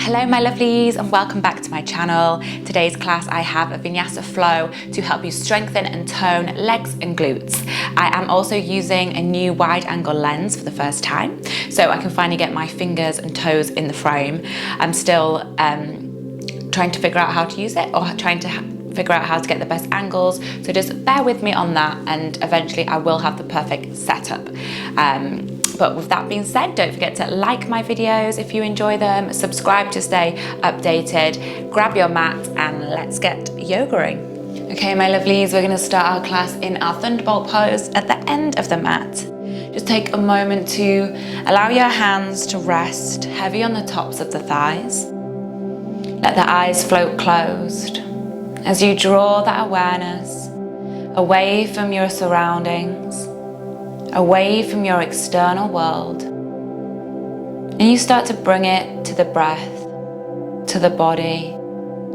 Hello my lovelies and welcome back to my channel. Today's class I have a Vinyasa flow to help you strengthen and tone legs and glutes. I am also using a new wide angle lens for the first time, so I can finally get my fingers and toes in the frame. I'm still trying to figure out how to use it, or trying to figure out how to get the best angles, so just bear with me on that and eventually I will have the perfect setup. But with that being said, don't forget to like my videos if you enjoy them, subscribe to stay updated, grab your mat and let's get yogaing. Okay my lovelies, we're going to start our class in our thunderbolt pose at the end of the mat. Just take a moment to allow your hands to rest heavy on the tops of the thighs. Let the eyes float closed as you draw that awareness away from your surroundings, away from your external world, and you start to bring it to the breath, to the body,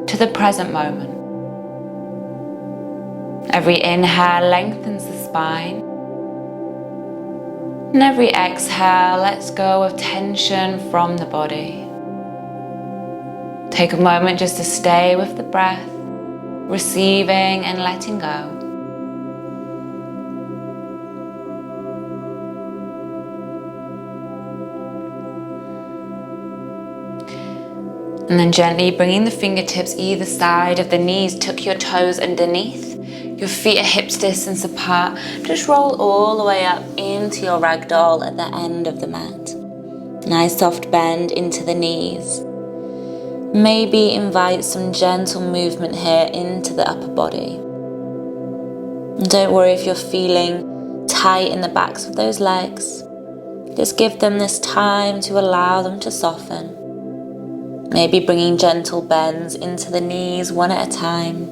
to the present moment. Every inhale lengthens the spine, and every exhale lets go of tension from the body. Take a moment just to stay with the breath, receiving and letting go. And then gently bringing the fingertips either side of the knees, tuck your toes underneath. Your feet are hips distance apart. Just roll all the way up into your ragdoll at the end of the mat. Nice soft bend into the knees. Maybe invite some gentle movement here into the upper body. And don't worry if you're feeling tight in the backs of those legs. Just give them this time to allow them to soften. Maybe bringing gentle bends into the knees one at a time.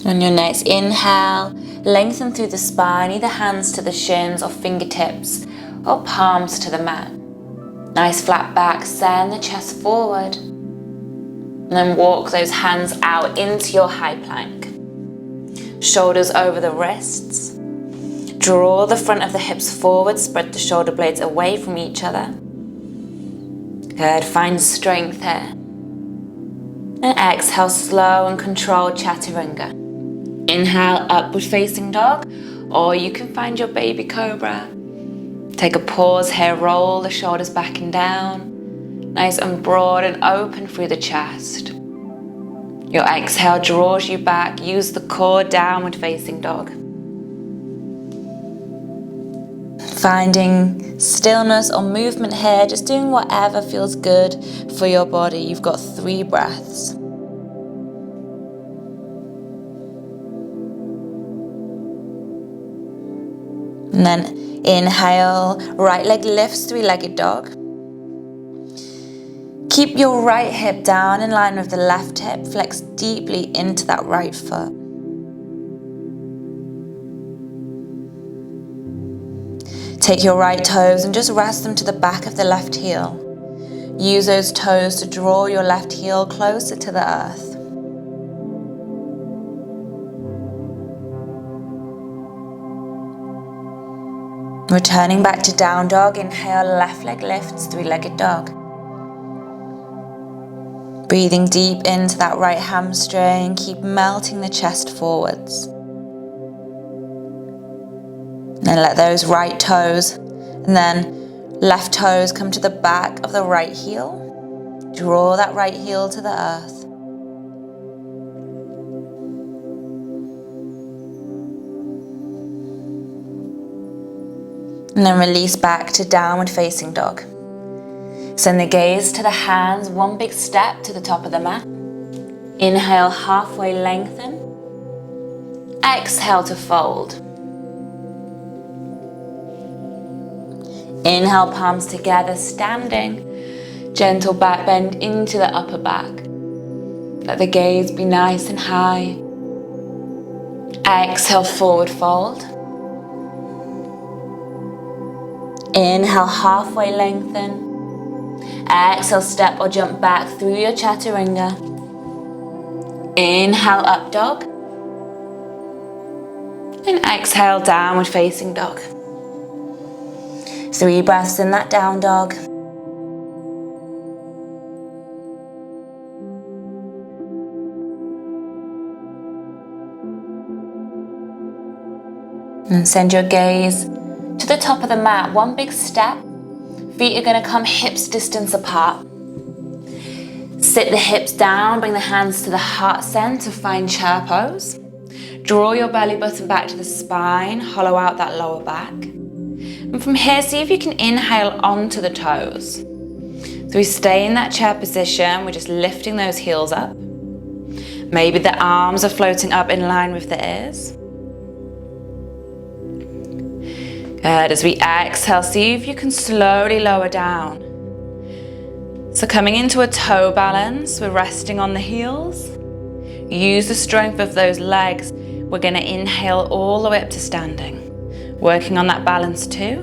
On your next inhale, lengthen through the spine, either hands to the shins or fingertips or palms to the mat. Nice flat back, send the chest forward. And then walk those hands out into your high plank. Shoulders over the wrists. Draw the front of the hips forward, spread the shoulder blades away from each other. Good, find strength here. And exhale, slow and controlled chaturanga. Inhale, upward facing dog, or you can find your baby cobra. Take a pause here, roll the shoulders back and down. Nice and broad and open through the chest. Your exhale draws you back. Use the core, downward facing dog. Finding stillness or movement here, just doing whatever feels good for your body. You've got 3 breaths. And then inhale, right leg lifts, 3-legged dog. Keep your right hip down in line with the left hip. Flex deeply into that right foot. Take your right toes and just rest them to the back of the left heel. Use those toes to draw your left heel closer to the earth. Returning back to down dog, inhale, left leg lifts, 3-legged dog. Breathing deep into that right hamstring, keep melting the chest forwards. And then let those right toes and then left toes come to the back of the right heel. Draw that right heel to the earth. And then release back to downward facing dog. Send the gaze to the hands, one big step to the top of the mat. Inhale, halfway lengthen. Exhale to fold. Inhale, palms together, standing. Gentle back bend into the upper back. Let the gaze be nice and high. Exhale, forward fold. Inhale, halfway lengthen. Exhale, step or jump back through your chaturanga. Inhale, up dog. And exhale, downward facing dog. 3 breaths in that down dog. And send your gaze to the top of the mat. One big step. Feet are going to come hips distance apart. Sit the hips down, bring the hands to the heart center, find chair pose. Draw your belly button back to the spine, hollow out that lower back. And from here, see if you can inhale onto the toes. So we stay in that chair position, we're just lifting those heels up. Maybe the arms are floating up in line with the ears. Good, as we exhale, see if you can slowly lower down. So coming into a toe balance, we're resting on the heels. Use the strength of those legs. We're going to inhale all the way up to standing. Working on that balance too.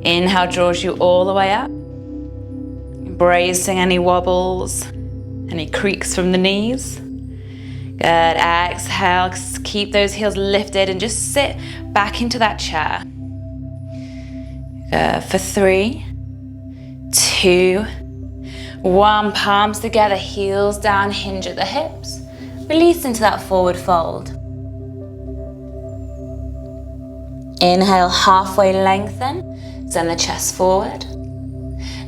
Inhale draws you all the way up. Embracing any wobbles, any creaks from the knees. Good, exhale, keep those heels lifted and just sit back into that chair. For 3, 2, 1, palms together, heels down, hinge at the hips. Release into that forward fold. Inhale, halfway lengthen, send the chest forward.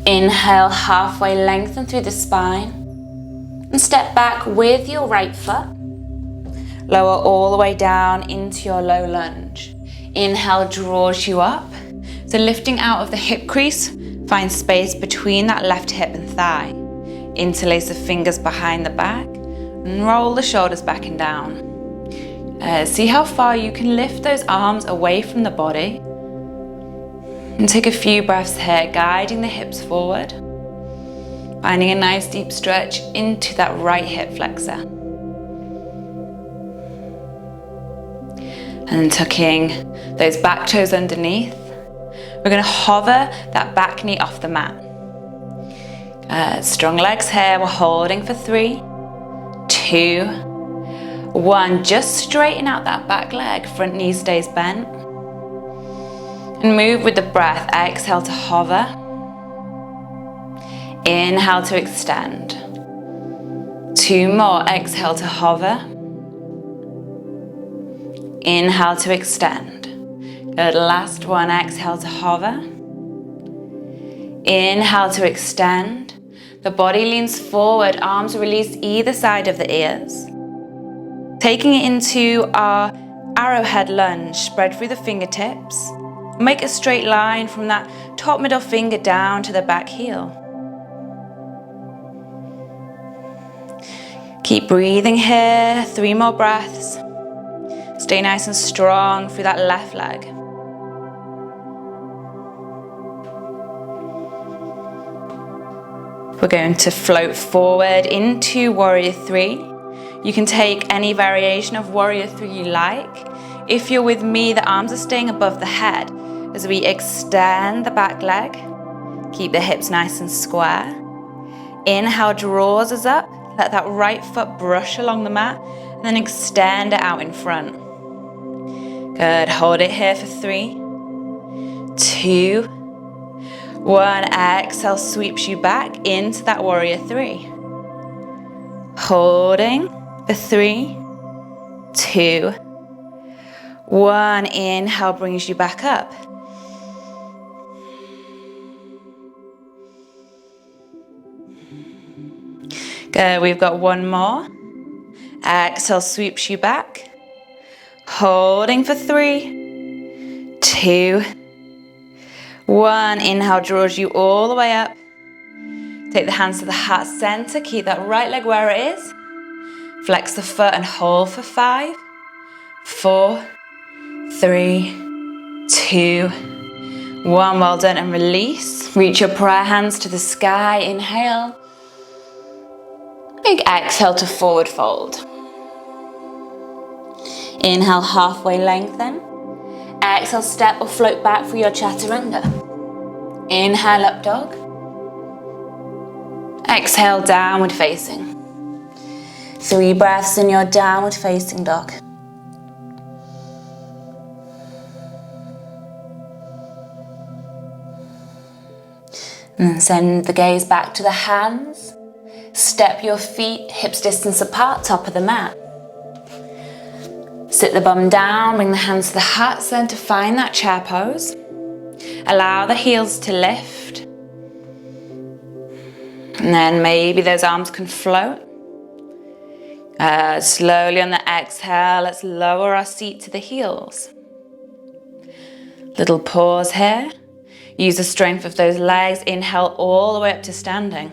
Inhale, halfway lengthen through the spine. And step back with your right foot. Lower all the way down into your low lunge. Inhale draws you up. So lifting out of the hip crease, find space between that left hip and thigh. Interlace the fingers behind the back and roll the shoulders back and down. See how far you can lift those arms away from the body. And take a few breaths here, guiding the hips forward. Finding a nice deep stretch into that right hip flexor. And tucking those back toes underneath. We're going to hover that back knee off the mat. Strong legs here. We're holding for 3, 2, 1. Just straighten out that back leg. Front knee stays bent. And move with the breath. Exhale to hover. Inhale to extend. 2 more. Exhale to hover. Inhale to extend. Good, last one, exhale to hover. Inhale to extend. The body leans forward, arms release either side of the ears. Taking it into our arrowhead lunge, spread through the fingertips. Make a straight line from that top middle finger down to the back heel. Keep breathing here, 3 more breaths. Stay nice and strong through that left leg. We're going to float forward into Warrior 3. You can take any variation of Warrior 3 you like. If you're with me, the arms are staying above the head as we extend the back leg. Keep the hips nice and square. Inhale draws us up. Let that right foot brush along the mat and then extend it out in front. Good, hold it here for 3, 2, 1, exhale, sweeps you back into that Warrior 3. Holding for 3, 2, 1, inhale brings you back up. Good, we've got 1 more. Exhale, sweeps you back. Holding for 3, 2, 1, inhale draws you all the way up. Take the hands to the heart center, keep that right leg where it is. Flex the foot and hold for 5, 4, 3, 2, 1. Well done, and release. Reach your prayer hands to the sky, inhale. Big exhale to forward fold. Inhale, halfway lengthen. Exhale, step or float back for your chaturanga. Inhale, up dog. Exhale, downward facing. 3 breaths in your downward facing dog. And then send the gaze back to the hands. Step your feet hips distance apart, top of the mat. Sit the bum down, bring the hands to the heart center, find that chair pose. Allow the heels to lift. And then maybe those arms can float. Slowly on the exhale, let's lower our seat to the heels. Little pause here. Use the strength of those legs. Inhale all the way up to standing.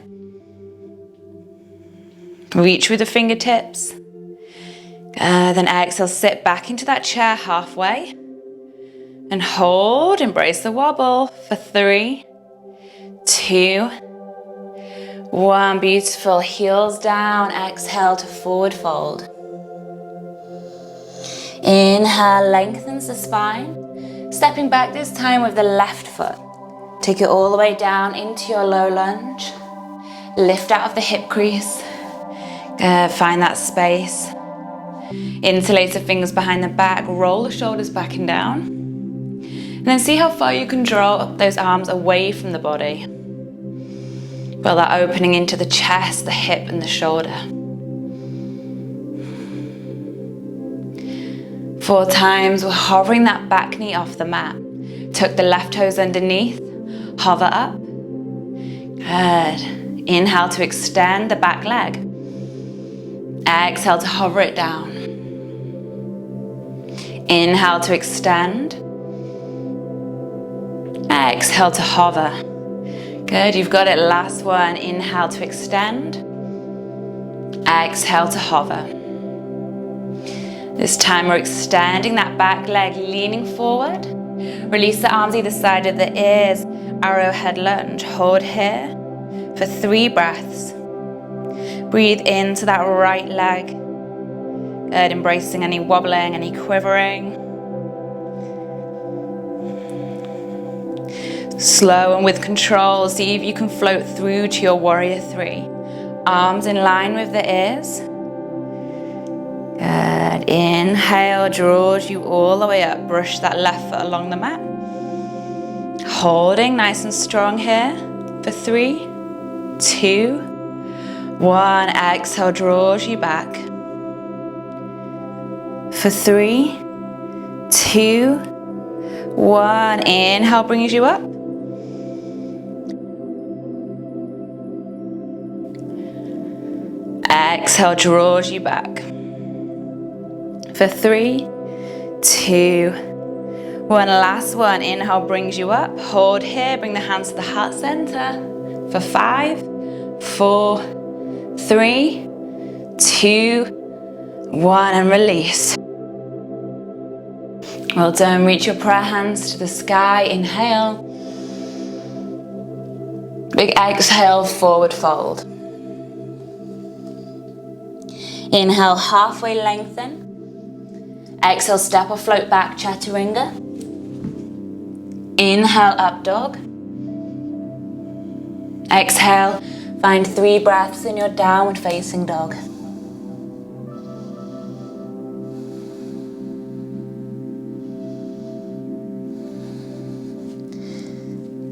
Reach with the fingertips. Then exhale, sit back into that chair halfway. And hold, embrace the wobble for 3, 2, 1. Beautiful, heels down. Exhale to forward fold. Inhale, lengthens the spine. Stepping back this time with the left foot. Take it all the way down into your low lunge. Lift out of the hip crease. Find that space. Interlace the fingers behind the back. Roll the shoulders back and down. And then see how far you can draw up those arms away from the body. Feel that opening into the chest, the hip and the shoulder. 4 times, we're hovering that back knee off the mat. Tuck the left toes underneath. Hover up. Good. Inhale to extend the back leg. Exhale to hover it down. Inhale to extend. Exhale to hover. Good, you've got it. Last one. Inhale to extend. Exhale to hover. This time we're extending that back leg, leaning forward. Release the arms either side of the ears. Arrowhead lunge. Hold here for 3 breaths. Breathe into that right leg. Good, embracing any wobbling, any quivering. Slow and with control, see if you can float through to your warrior 3. Arms in line with the ears. Good, inhale, draws you all the way up. Brush that left foot along the mat. Holding nice and strong here for 3, 2, 1. Exhale, draws you back. For 3, 2, 1. Inhale brings you up. Exhale draws you back. For 3, 2, 1. Last one. Inhale brings you up. Hold here. Bring the hands to the heart center. For 5, 4, 3, 2, 1. And release. Well done. Reach your prayer hands to the sky. Inhale. Big exhale, forward fold. Inhale, halfway lengthen. Exhale, step or float back, chaturanga. Inhale, up dog. Exhale, find 3 breaths in your downward facing dog.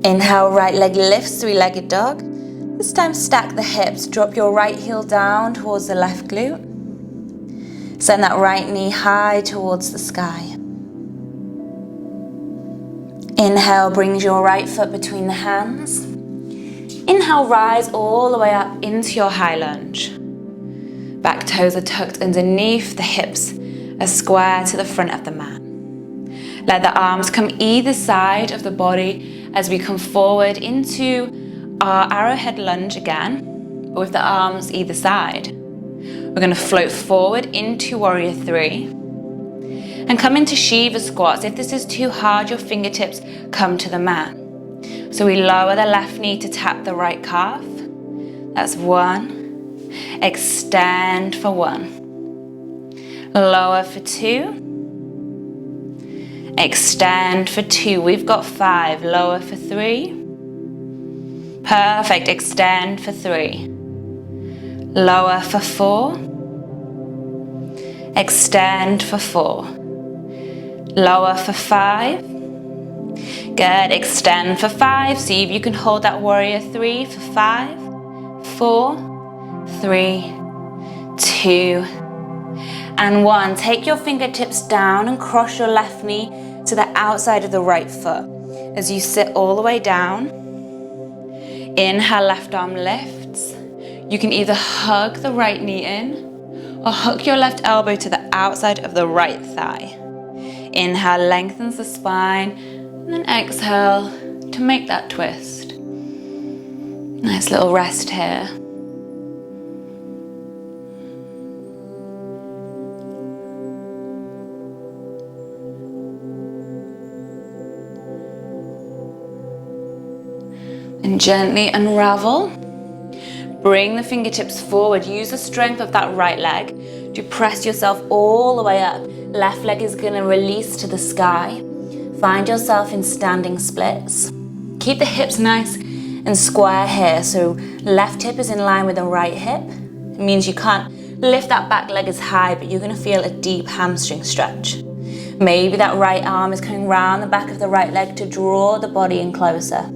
Inhale, right leg lifts, 3-legged dog. This time stack the hips, drop your right heel down towards the left glute. Send that right knee high towards the sky. Inhale, brings your right foot between the hands. Inhale, rise all the way up into your high lunge. Back toes are tucked underneath, the hips are square to the front of the mat. Let the arms come either side of the body as we come forward into our arrowhead lunge again, but with the arms either side. We're going to float forward into warrior 3 and come into Shiva squats. If this is too hard, your fingertips come to the mat. So we lower the left knee to tap the right calf. That's 1. Extend for 1. Lower for 2. Extend for 2. We've got 5. Lower for 3. Perfect. Extend for 3. Lower for 4. Extend for 4. Lower for 5. Good, extend for 5. See if you can hold that warrior 3 for 5, 4, 3, 2, and 1. Take your fingertips down and cross your left knee to the outside of the right foot. As you sit all the way down, inhale, left arm lifts. You can either hug the right knee in or hook your left elbow to the outside of the right thigh. Inhale, lengthens the spine, and then exhale to make that twist. Nice little rest here. And gently unravel. Bring the fingertips forward. Use the strength of that right leg to press yourself all the way up. Left leg is going to release to the sky. Find yourself in standing splits. Keep the hips nice and square here. So left hip is in line with the right hip. It means you can't lift that back leg as high, but you're going to feel a deep hamstring stretch. Maybe that right arm is coming round the back of the right leg to draw the body in closer.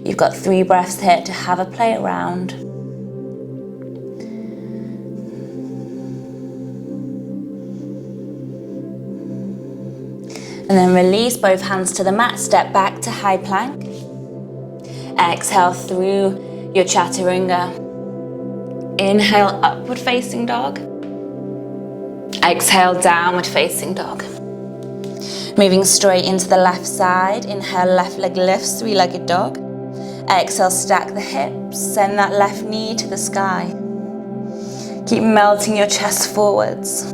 You've got 3 breaths here to have a play around. And then release both hands to the mat, step back to high plank. Exhale through your chaturanga. Inhale, upward facing dog. Exhale, downward facing dog. Moving straight into the left side. Inhale, left leg lifts, 3-legged dog. Exhale, stack the hips, send that left knee to the sky. Keep melting your chest forwards.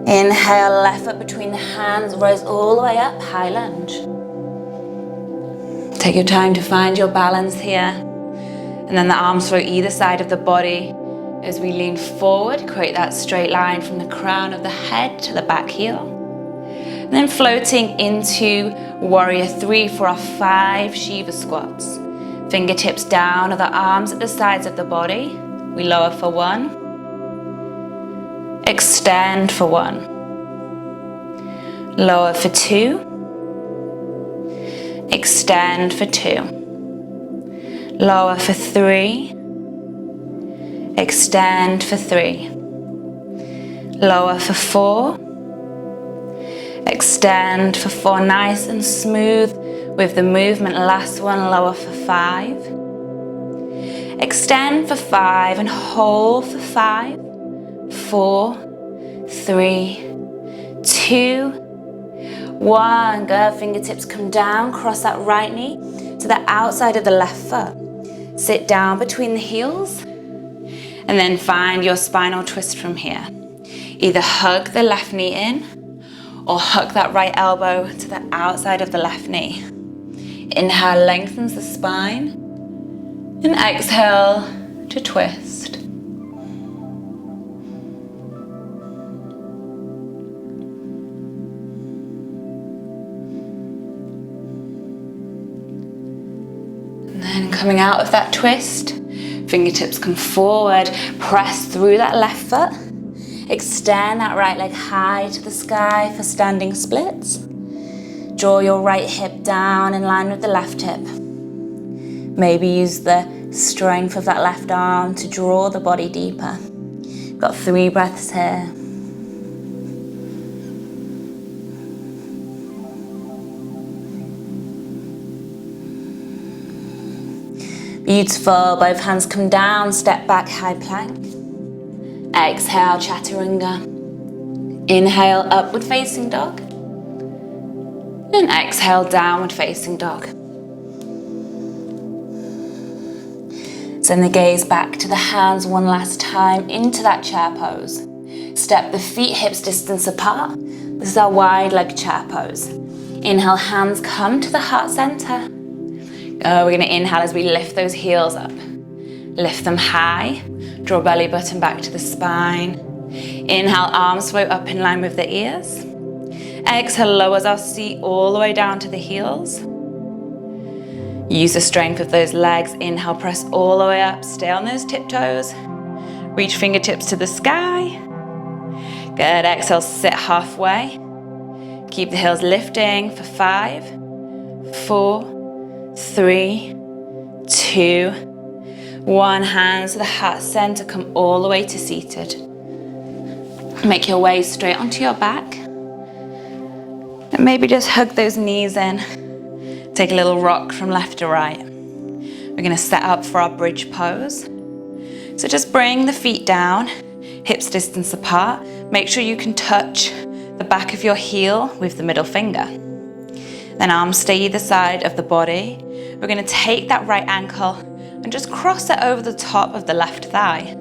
Inhale, left foot between the hands, rise all the way up, high lunge. Take your time to find your balance here. And then the arms flow either side of the body. As we lean forward, create that straight line from the crown of the head to the back heel. And then floating into warrior 3 for our 5 Shiva squats. Fingertips down or the arms at the sides of the body. We lower for 1. Extend for 1. Lower for 2. Extend for 2. Lower for 3. Extend for 3. Lower for 4. Extend for 4. Nice and smooth with the movement. Last one, lower for 5. Extend for 5 and hold for 5. 4, 3, 2, 1. Good. Fingertips come down. Cross that right knee to the outside of the left foot. Sit down between the heels. And then find your spinal twist from here. Either hug the left knee in or hook that right elbow to the outside of the left knee. Inhale, lengthens the spine. And exhale to twist. And then coming out of that twist, fingertips come forward, press through that left foot. Extend that right leg high to the sky for standing splits. Draw your right hip down in line with the left hip. Maybe use the strength of that left arm to draw the body deeper. Got 3 breaths here. Beautiful. Both hands come down, step back, high plank. Exhale, chaturanga. Inhale, upward facing dog. And exhale, downward facing dog. Send the gaze back to the hands one last time into that chair pose. Step the feet hips distance apart. This is our wide leg chair pose. Inhale, hands come to the heart center. We're going to inhale as we lift those heels up. Lift them high. Draw belly button back to the spine. Inhale, arms float up in line with the ears. Exhale, lowers our seat all the way down to the heels. Use the strength of those legs. Inhale, press all the way up. Stay on those tiptoes. Reach fingertips to the sky. Good, exhale, sit halfway. Keep the heels lifting for 5, 4, 3, 2, 1. Hands to the heart center, come all the way to seated. Make your way straight onto your back. And maybe just hug those knees in. Take a little rock from left to right. We're gonna set up for our bridge pose. So just bring the feet down, hips distance apart. Make sure you can touch the back of your heel with the middle finger. Then arms stay either side of the body. We're gonna take that right ankle and just cross it over the top of the left thigh.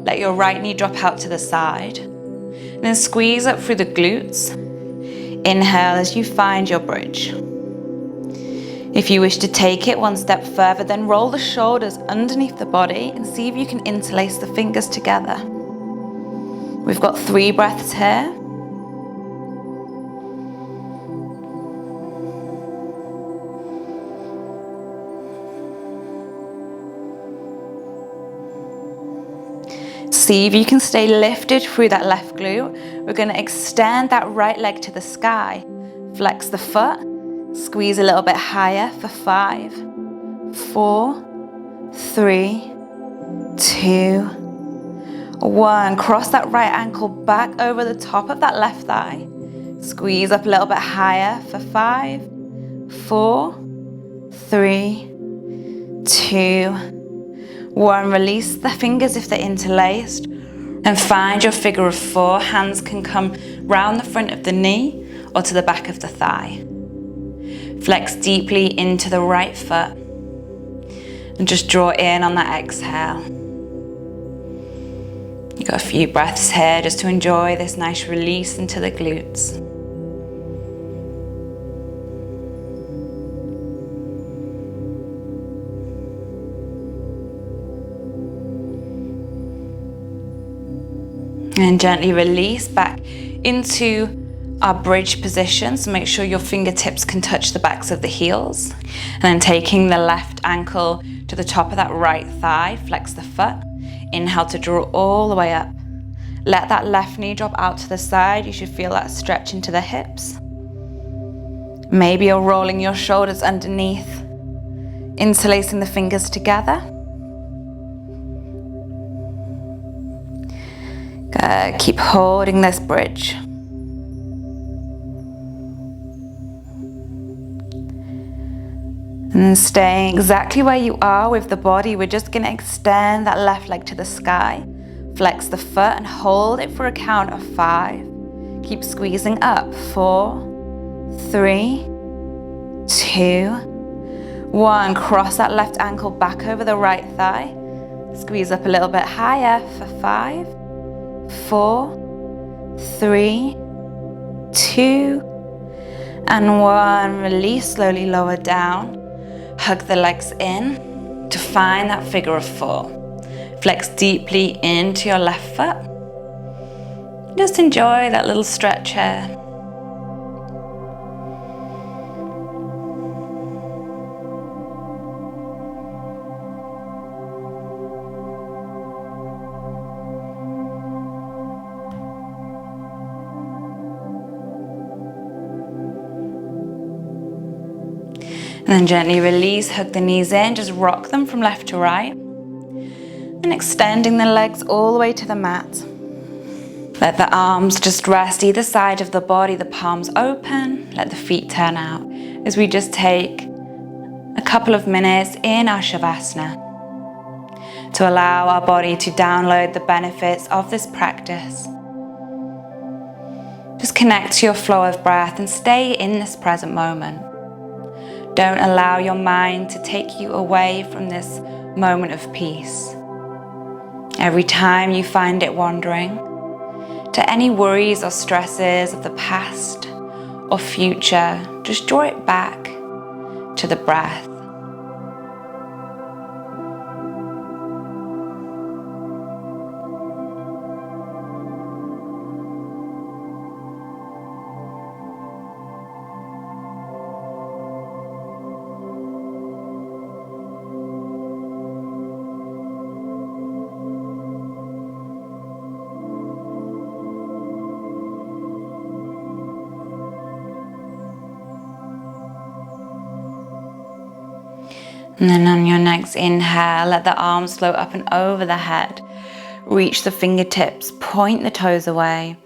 Let your right knee drop out to the side. And then squeeze up through the glutes. Inhale as you find your bridge. If you wish to take it one step further, then roll the shoulders underneath the body and see if you can interlace the fingers together. We've got 3 breaths here. See if you can stay lifted through that left glute. We're going to extend that right leg to the sky. Flex the foot. Squeeze a little bit higher for 5, 4, 3, 2, 1. Cross that right ankle back over the top of that left thigh. Squeeze up a little bit higher for 5, 4, 3, 2, 1. Release the fingers if they're interlaced. And find your figure of 4. Hands can come round the front of the knee or to the back of the thigh. Flex deeply into the right foot. And just draw in on that exhale. You've got a few breaths here just to enjoy this nice release into the glutes. And gently release back into our bridge position. So make sure your fingertips can touch the backs of the heels. And then taking the left ankle to the top of that right thigh, flex the foot. Inhale to draw all the way up. Let that left knee drop out to the side. You should feel that stretch into the hips. Maybe you're rolling your shoulders underneath, interlacing the fingers together. Good. Keep holding this bridge. And then staying exactly where you are with the body, we're just going to extend that left leg to the sky. Flex the foot and hold it for a count of 5. Keep squeezing up. 4, 3, 2, 1. Cross that left ankle back over the right thigh. Squeeze up a little bit higher for 5, 4, 3, 2, and 1. Release, slowly lower down. Hug the legs in to find that figure of 4. Flex deeply into your left foot. Just enjoy that little stretch here. And then gently release, hug the knees in, just rock them from left to right. And extending the legs all the way to the mat. Let the arms just rest either side of the body, the palms open, let the feet turn out. As we just take a couple of minutes in our Shavasana to allow our body to download the benefits of this practice. Just connect to your flow of breath and stay in this present moment. Don't allow your mind to take you away from this moment of peace. Every time you find it wandering to any worries or stresses of the past or future, just draw it back to the breath. And then on your next inhale, let the arms float up and over the head. Reach the fingertips, point the toes away,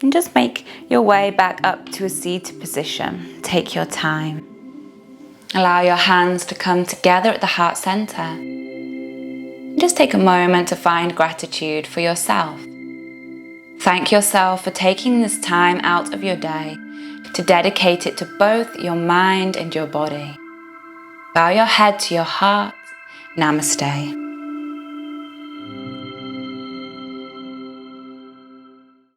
and just make your way back up to a seated position. Take your time. Allow your hands to come together at the heart center. Just take a moment to find gratitude for yourself. Thank yourself for taking this time out of your day to dedicate it to both your mind and your body. Bow your head to your heart. Namaste.